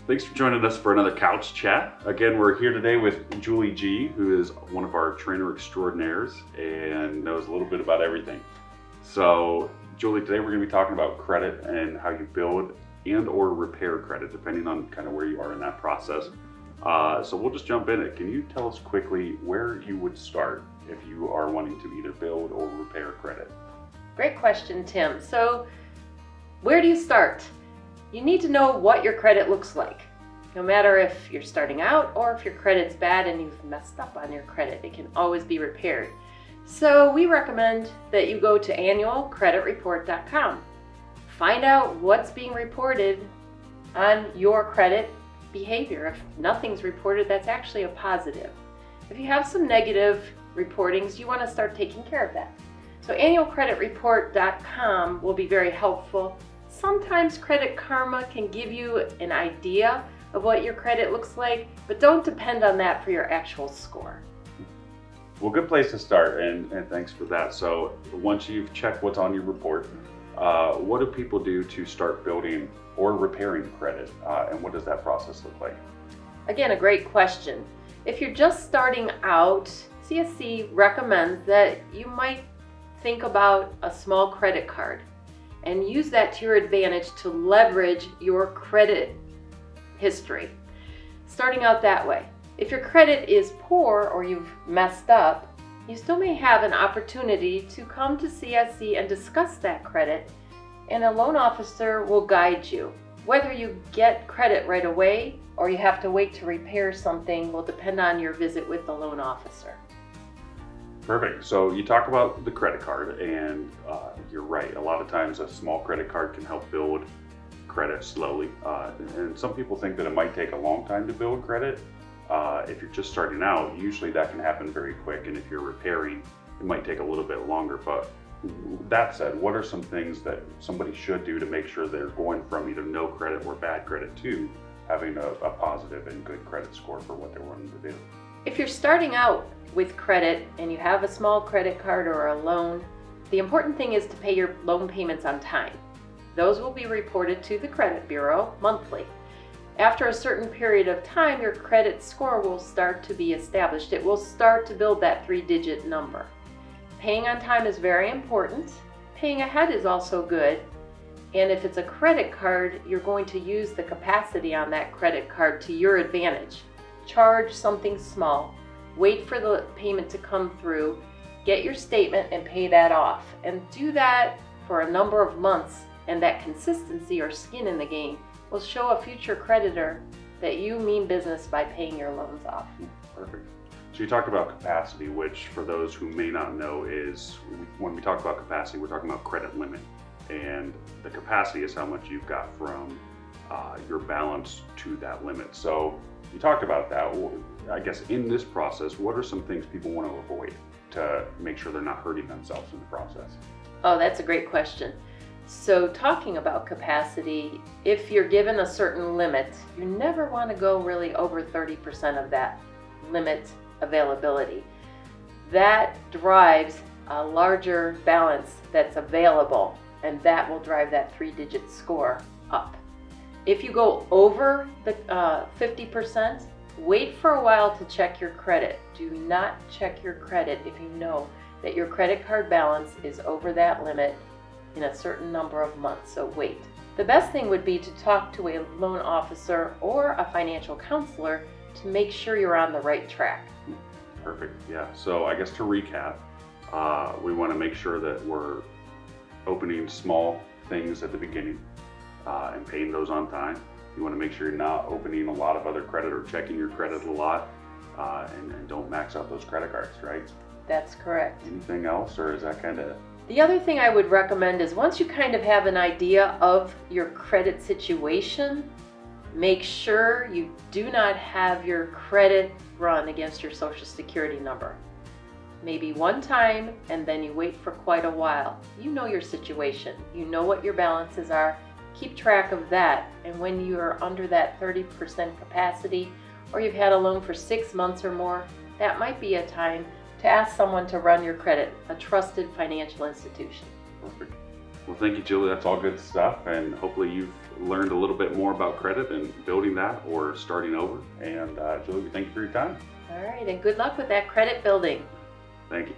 Thanks for joining us for another Couch Chat. Again, we're here today with Julie G, who is one of our trainer extraordinaires and knows a little bit about everything. So, Julie, today we're going to be talking about credit and how you build and or repair credit, depending on kind of where you are in that process. So we'll just jump in it. Can you tell us quickly where you would start if you are wanting to either build or repair credit? Great question, Tim. So, where do you start? You need to know what your credit looks like. No matter if you're starting out or if your credit's bad and you've messed up on your credit, it can always be repaired. So we recommend that you go to annualcreditreport.com. Find out what's being reported on your credit behavior. If nothing's reported, that's actually a positive. If you have some negative reportings, you want to start taking care of that. So annualcreditreport.com will be very helpful. Sometimes Credit Karma can give you an idea of what your credit looks like, but don't depend on that for your actual score. Well, good place to start, and thanks for that. So once you've checked what's on your report, what do people do to start building or repairing credit, and what does that process look like? Again, a great question. If you're just starting out, CSE recommends that you might think about a small credit card and use that to your advantage to leverage your credit history. Starting out that way. If your credit is poor or you've messed up, you still may have an opportunity to come to CSE and discuss that credit, and a loan officer will guide you. Whether you get credit right away or you have to wait to repair something will depend on your visit with the loan officer. Perfect. So you talk about the credit card, and you're right. A lot of times a small credit card can help build credit slowly. And some people think that it might take a long time to build credit. If you're just starting out, usually that can happen very quick. And if you're repairing, it might take a little bit longer. But that said, what are some things that somebody should do to make sure they're going from either no credit or bad credit to having a positive and good credit score for what they're wanting to do? If you're starting out with credit and you have a small credit card or a loan, the important thing is to pay your loan payments on time. Those will be reported to the credit bureau monthly. After a certain period of time, your credit score will start to be established. It will start to build that 3-digit number. Paying on time is very important. Paying ahead is also good. And if it's a credit card, you're going to use the capacity on that credit card to your advantage. Charge something small. Wait for the payment to come through. Get your statement and pay that off. And do that for a number of months. And that consistency or skin in the game will show a future creditor that you mean business by paying your loans off. Perfect. So you talked about capacity, which for those who may not know is, when we talk about capacity, we're talking about credit limit. And the capacity is how much you've got from your balance to that limit. So you talked about that. I guess in this process, what are some things people want to avoid to make sure they're not hurting themselves in the process? Oh, that's a great question. So talking about capacity, if you're given a certain limit, you never want to go really over 30% of that limit availability. That drives a larger balance that's available, and that will drive that 3-digit score up. If you go over the 50%, wait for a while to check your credit. Do not check your credit if you know that your credit card balance is over that limit in a certain number of months, so wait. The best thing would be to talk to a loan officer or a financial counselor to make sure you're on the right track. Perfect, yeah. So I guess to recap, we want to make sure that we're opening small things at the beginning and paying those on time. You want to make sure you're not opening a lot of other credit or checking your credit a lot, and don't max out those credit cards, right? That's correct. Anything else, or is that kind of... The other thing I would recommend is once you kind of have an idea of your credit situation, make sure you do not have your credit run against your Social Security number. Maybe one time, and then you wait for quite a while. You know your situation. You know what your balances are. Keep track of that. And when you are under that 30% capacity, or you've had a loan for 6 months or more, that might be a time to ask someone to run your credit, a trusted financial institution. Perfect. Well, thank you, Julie. That's all good stuff. And hopefully you've learned a little bit more about credit and building that or starting over. And Julie, thank you for your time. All right, and good luck with that credit building. Thank you.